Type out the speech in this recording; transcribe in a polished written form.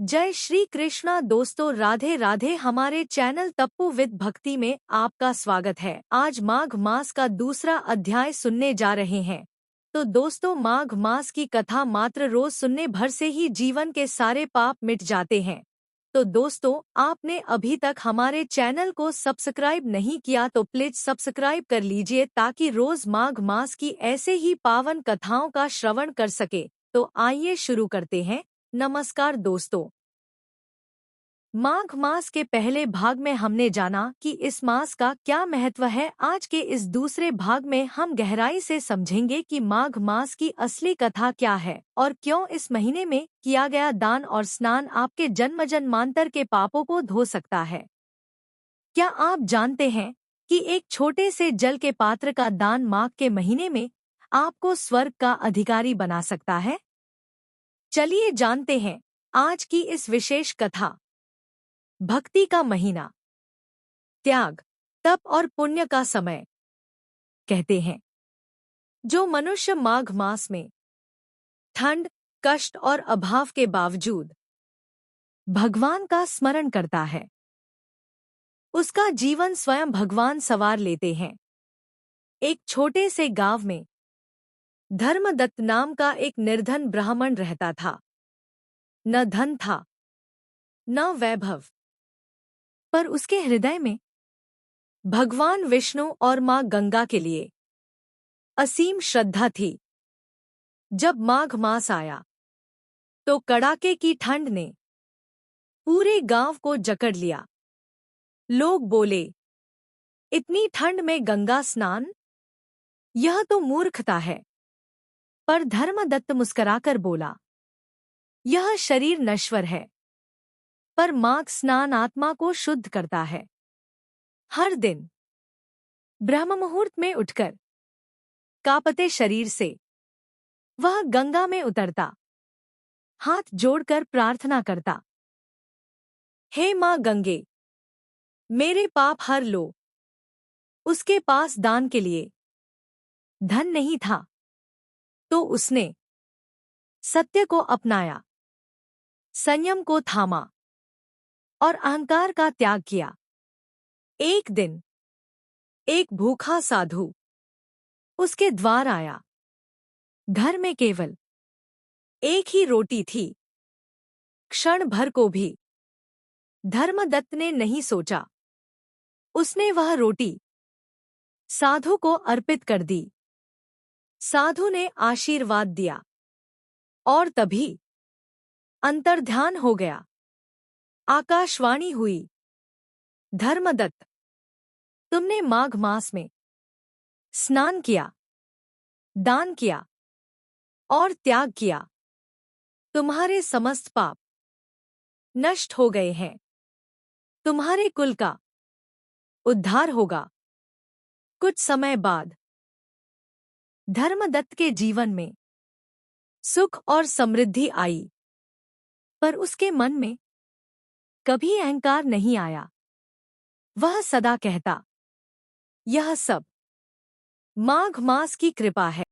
जय श्री कृष्णा दोस्तों, राधे राधे। हमारे चैनल तप्पू विद भक्ति में आपका स्वागत है। आज माघ मास का दूसरा अध्याय सुनने जा रहे हैं। तो दोस्तों, माघ मास की कथा मात्र रोज सुनने भर से ही जीवन के सारे पाप मिट जाते हैं। तो दोस्तों, आपने अभी तक हमारे चैनल को सब्सक्राइब नहीं किया तो प्लीज सब्सक्राइब कर लीजिए ताकि रोज माघ मास की ऐसे ही पावन कथाओं का श्रवण कर सके। तो आइए शुरू करते हैं। नमस्कार दोस्तों। माघ मास के पहले भाग में हमने जाना कि इस मास का क्या महत्व है। आज के इस दूसरे भाग में हम गहराई से समझेंगे कि माघ मास की असली कथा क्या है और क्यों इस महीने में किया गया दान और स्नान आपके जन्म जन्मांतर के पापों को धो सकता है। क्या आप जानते हैं कि एक छोटे से जल के पात्र का दान माघ के महीने में आपको स्वर्ग का अधिकारी बना सकता है? चलिए जानते हैं आज की इस विशेष कथा। भक्ति का महीना, त्याग, तप और पुण्य का समय। कहते हैं जो मनुष्य माघ मास में ठंड, कष्ट और अभाव के बावजूद भगवान का स्मरण करता है, उसका जीवन स्वयं भगवान संवार लेते हैं। एक छोटे से गांव में धर्मदत्त नाम का एक निर्धन ब्राह्मण रहता था। न धन था, न वैभव, पर उसके हृदय में भगवान विष्णु और मां गंगा के लिए असीम श्रद्धा थी। जब माघ मास आया तो कड़ाके की ठंड ने पूरे गांव को जकड़ लिया। लोग बोले, इतनी ठंड में गंगा स्नान, यह तो मूर्खता है। पर धर्मदत्त मुस्कुराकर बोला, यह शरीर नश्वर है, पर माघ स्नान आत्मा को शुद्ध करता है। हर दिन ब्रह्म मुहूर्त में उठकर कांपते शरीर से वह गंगा में उतरता, हाथ जोड़कर प्रार्थना करता, हे मां गंगे, मेरे पाप हर लो। उसके पास दान के लिए धन नहीं था, तो उसने सत्य को अपनाया, संयम को थामा और अहंकार का त्याग किया। एक दिन एक भूखा साधु उसके द्वार आया। घर में केवल एक ही रोटी थी। क्षण भर को भी धर्मदत्त ने नहीं सोचा। उसने वह रोटी साधु को अर्पित कर दी। साधु ने आशीर्वाद दिया और तभी अंतर्ध्यान हो गया। आकाशवाणी हुई, धर्मदत्त, तुमने माघ मास में स्नान किया, दान किया और त्याग किया। तुम्हारे समस्त पाप नष्ट हो गए हैं। तुम्हारे कुल का उद्धार होगा। कुछ समय बाद धर्मदत्त के जीवन में सुख और समृद्धि आई, पर उसके मन में कभी अहंकार नहीं आया। वह सदा कहता, यह सब माघ मास की कृपा है।